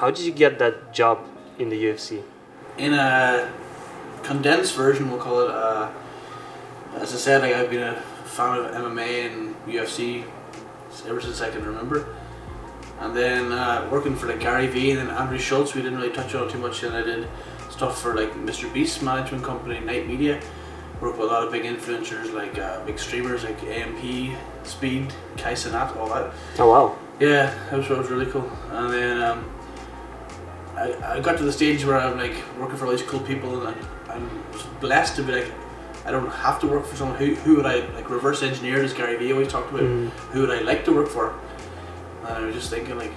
how did you get that job in the UFC? In a condensed version, we'll call it. As I said, like, I've been a fan of MMA and UFC ever since I can remember. And then working for like Gary Vee and then Andrew Schultz, we didn't really touch on it too much. And I did stuff for like Mr. Beast's management company, Night Media. Worked with a lot of big influencers, like big streamers like AMP, Speed, Kai Cenat, all that. Oh wow. Yeah, that was really cool. And then I got to the stage where I'm like working for all these cool people, and I'm blessed to be like, I don't have to work for someone. Who would I like reverse engineer, as Gary Vee always talked about? Who would I like to work for? And I was just thinking, like,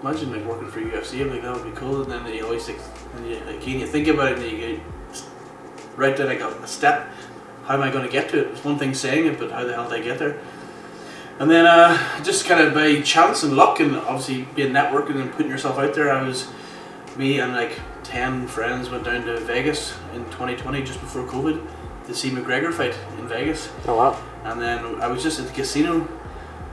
imagine like working for UFC. I'm like, that would be cool. And then you always think, and you think about it, and you get right down like a step. How am I going to get to it? It's one thing saying it, but how the hell did I get there? And then just kind of by chance and luck, and obviously being networking and putting yourself out there, me and like 10 friends went down to Vegas in 2020, just before COVID, to see McGregor fight in Vegas. Oh wow. And then I was just at the casino,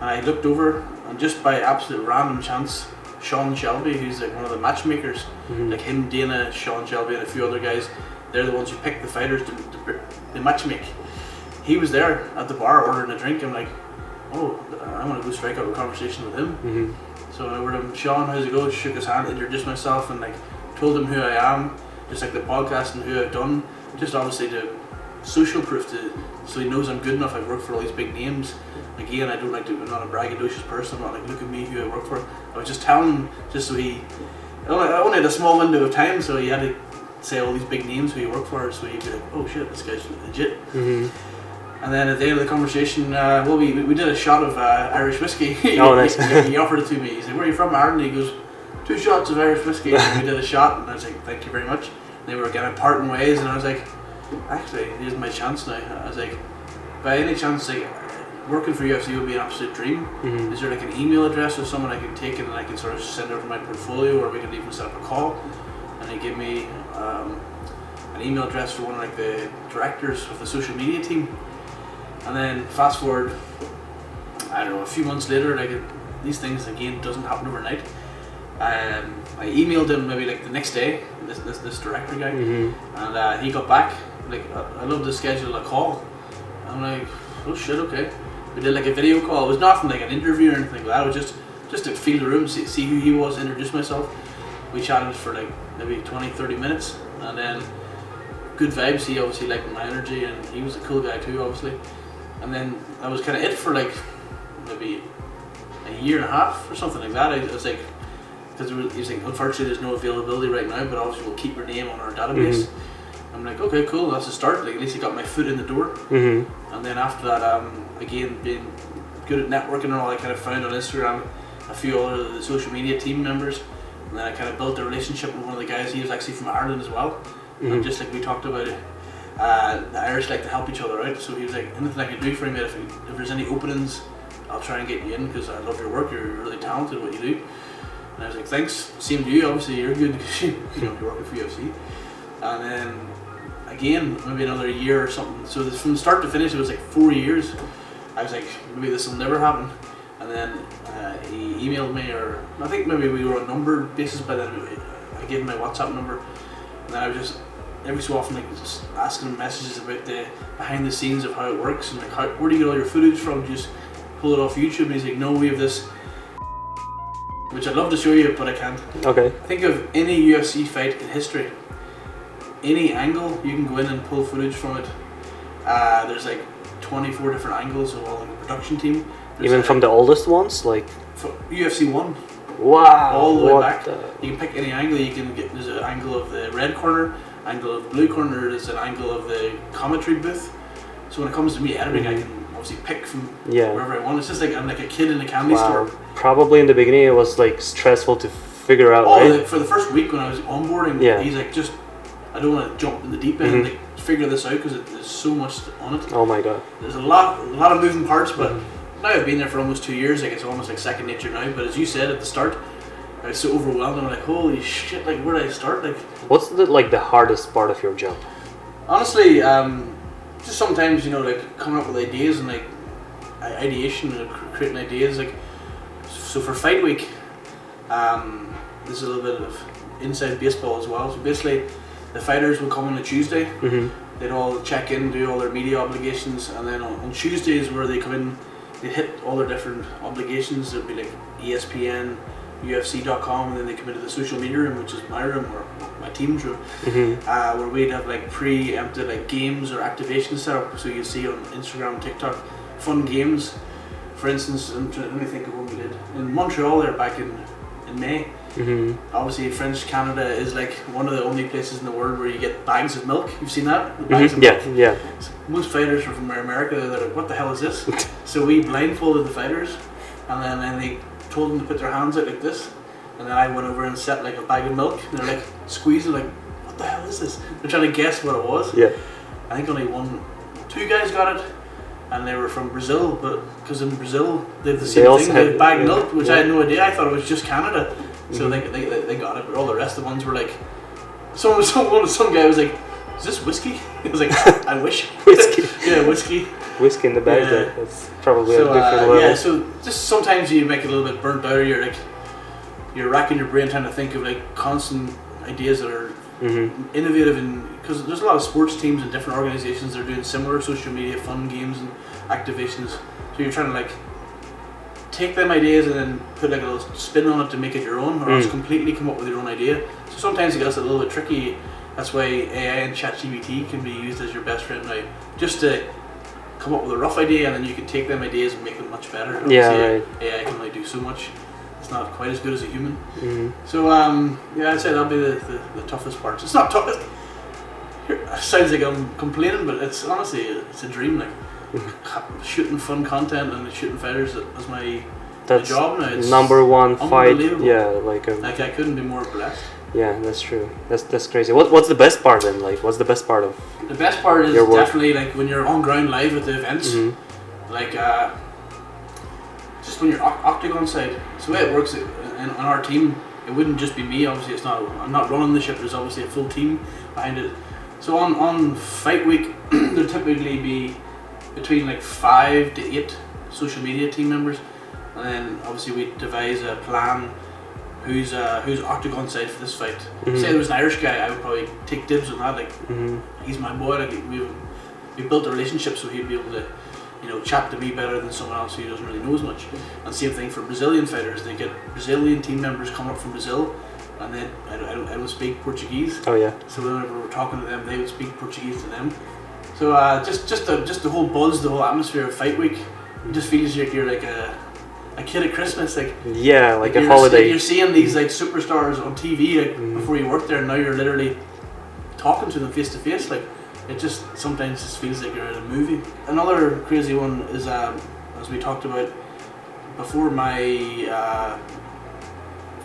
and I looked over, and just by absolute random chance, Sean Shelby, who's like one of the matchmakers, like him, Dana, Sean Shelby, and a few other guys, they're the ones who pick the fighters to matchmake. He was there at the bar ordering a drink. I'm like, oh, I want to go strike up a conversation with him. So I went to Sean, how's it go? Shook his hand, introduced myself, and like told him who I am, just like the podcast and who I've done, just obviously to social proof, so he knows I'm good enough. I've worked for all these big names. Again, I'm not a braggadocious person. I'm not like, look at me, who I work for. I was just telling him, just so I only had a small window of time, so he had to say all these big names who he worked for, so he'd be like, oh shit, this guy's legit. And then at the end of the conversation, we did a shot of Irish whiskey. Oh, nice. He offered it to me. He said, where are you from, Ireland? He goes, 2 shots of Irish whiskey. And we did a shot, and I was like, thank you very much. And they were kind of parting ways, and I was like, actually, here's my chance now. I was like, by any chance, like, working for UFC would be an absolute dream. Is there like an email address or someone I can take it and I can sort of send over my portfolio, or we can even set up a call? And he gave me an email address for one of like the directors of the social media team. And then fast forward, I don't know, a few months later, like these things again doesn't happen overnight. I emailed him maybe like the next day, this director guy, and he got back. Like, I love to schedule a call. I'm like, oh shit, okay. We did like a video call. It was nothing like an interview or anything like that. It was just to feel the room, see who he was, introduce myself. We chatted for like maybe 20-30 minutes, and then good vibes. He obviously liked my energy, and he was a cool guy too, obviously. And then that was kind of it for like maybe a year and a half or something like that. I was like, because he was like, unfortunately there's no availability right now, but obviously we'll keep your name on our database. I'm like, okay, cool, that's a start. Like, at least he got my foot in the door. And then after that, again, being good at networking and all, I kind of found on Instagram a few other of the social media team members, and then I kind of built a relationship with one of the guys. He was actually from Ireland as well, and just like we talked about it, the Irish like to help each other out. So he was like, anything I can do for him, if there's any openings, I'll try and get you in, because I love your work. You're really talented at what you do. And I was like, thanks. Same to you. Obviously, you're good because you're working for UFC. And then again, maybe another year or something. So from start to finish, it was like 4 years. I was like, maybe this will never happen. And then he emailed me, or I think maybe we were on number basis, but then I gave him my WhatsApp number. And then I was just every so often like just asking him messages about the behind the scenes of how it works, and like, where do you get all your footage from? Do you just pull it off YouTube? And he's like, no, we have this, which I'd love to show you, but I can't. Okay. Think of any UFC fight in history. Any angle, you can go in and pull footage from it. There's like 24 different angles of all the production team. Even from the oldest ones, like UFC 1. Wow. All the way back. You can pick any angle. You can get, there's an angle of the red corner, angle of the blue corner, there's an angle of the commentary booth. So when it comes to me editing, I can obviously pick from wherever I want. It's just like I'm like a kid in a candy store. Probably in the beginning it was like stressful to figure out. Right? For the first week when I was onboarding, he's like, just I don't want to jump in the deep end. Like, figure this out because there's so much on it. Oh my god. There's a lot of moving parts, but now I've been there for almost 2 years. Like, it's almost like second nature now. But as you said at the start, I was so overwhelmed. I'm like, holy shit! Like, where do I start? Like, what's the hardest part of your job? Honestly, just sometimes, like coming up with ideas and like ideation and creating ideas. Like, so for fight week, this is a little bit of inside baseball as well. So basically, the fighters will come on a Tuesday. They'd all check in, do all their media obligations, and then on Tuesdays where they come in, they hit all their different obligations. There'd be like ESPN, UFC.com, and then they come into the social media room, which is my room or my team's room, where we'd have like preempted like games or activations set up. So you see on Instagram, TikTok, fun games. For instance, let me think of what we did in Montreal there back in May. Obviously, French Canada is like one of the only places in the world where you get bags of milk. You've seen that? The bags of milk. Yeah. So most fighters are from America. They're like, "What the hell is this?" So we blindfolded the fighters, and then they told them to put their hands out like this, and then I went over and set like a bag of milk, and they're like squeezing, like, "What the hell is this?" They're trying to guess what it was. Yeah. I think only two guys got it, and they were from Brazil, but because in Brazil they have the same thing, they have bagged milk, which I had no idea. I thought it was just Canada. So they got it, but all the rest of the ones were like, some guy was like, "Is this whiskey?" He was like, "I wish." Whiskey. Yeah, whiskey. Whiskey in the bag. Yeah. That's probably So a different level. yeah, so just sometimes you make it a little bit burnt out. You're racking your brain trying to think of like constant ideas that are innovative, and because there's a lot of sports teams and different organizations that are doing similar social media fun games and activations. So you're trying to like take them ideas and then put like a little spin on it to make it your own, or else completely come up with your own idea. So sometimes it gets a little bit tricky. That's why AI and ChatGPT can be used as your best friend now, just to come up with a rough idea, and then you can take them ideas and make them much better. Yeah, Obviously, right. AI can only do so much. It's not quite as good as a human. So yeah, I'd say that'll be the toughest part. It's not tough. It sounds like I'm complaining, but it's honestly it's a dream. Like shooting fun content and shooting fighters as my job now. It's number one fight. Yeah, like I couldn't be more blessed. Yeah, that's true. That's crazy. What's the best part then? Like, what's the best part of? The best part is definitely like when you're on ground live at the events, like just when you're octagon side. So the way it works on our team, it wouldn't just be me. Obviously, it's not. I'm not running the ship. There's obviously a full team behind it. So on fight week, there'll typically be between like 5 to 8 social media team members, and then obviously we devise a plan. Who's octagon side for this fight? Say there was an Irish guy, I would probably take dibs on that. Like he's my boy. Like we built a relationship, so he'd be able to, chat to me better than someone else who doesn't really know as much. And same thing for Brazilian fighters. They get Brazilian team members come up from Brazil, and then I don't speak Portuguese. Oh yeah. So whenever we're talking to them, they would speak Portuguese to them. So just the whole buzz, the whole atmosphere of fight week, it just feels like you're like a kid at Christmas, like like a holiday. You're seeing these like superstars on TV like before you work there, and now you're literally talking to them face to face. Like it just sometimes just feels like you're in a movie. Another crazy one is as we talked about before, my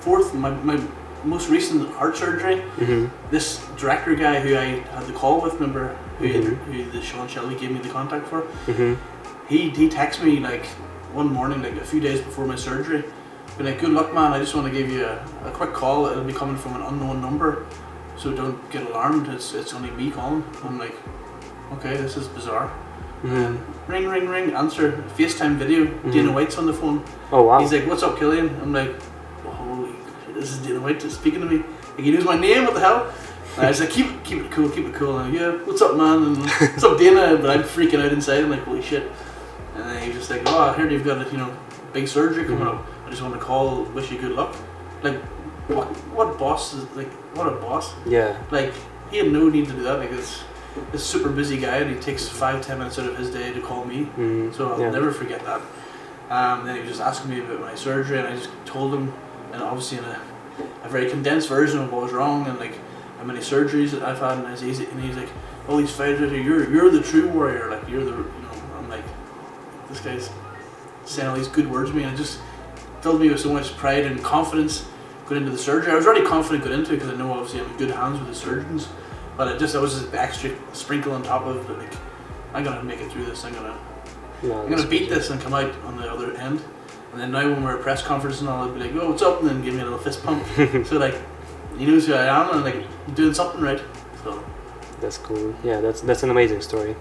my most recent heart surgery. This director guy who I had the call with, remember who the Sean Shelby gave me the contact for. He texted me like one morning, like a few days before my surgery, been like, "Good luck, man. I just want to give you a quick call. It'll be coming from an unknown number, so don't get alarmed. It's only me calling." I'm like, "Okay, this is bizarre." And ring, answer, FaceTime video. Dana White's on the phone. Oh wow. He's like, "What's up, Killian?" I'm like, "Holy, this is Dana White speaking to me. Like, he knows my name. What the hell?" And I was like, keep it cool. And I'm like, "Yeah, what's up, man?" And "What's up, Dana?" But I'm freaking out inside. I'm like, "Holy shit." And then he was just like, "Oh, I heard you've got a big surgery coming up. I just want to call, wish you good luck." Like, what boss is like? What a boss! Yeah. Like he had no need to do that. Like this super busy guy, and he takes 5-10 minutes out of his day to call me. So I'll never forget that. Then he was just asking me about my surgery, and I just told him, and obviously in a very condensed version of what was wrong and like how many surgeries that I've had, and he's like, "All these fighters, you're the true warrior. Like you're the I'm like, this guy's saying all these good words to me, and it just filled me with so much pride and confidence going into the surgery. I was already confident going into it because I know obviously I'm in good hands with the surgeons, but that was just the extra sprinkle on top of it. Like, I'm gonna make it through this. I'm gonna beat this and come out on the other end. And then now when we're at press conference and all, I'd be like, "Oh, what's up?" and then give me a little fist pump. So like, he knows who I am, and like I'm doing something right. So that's cool. Yeah, that's an amazing story.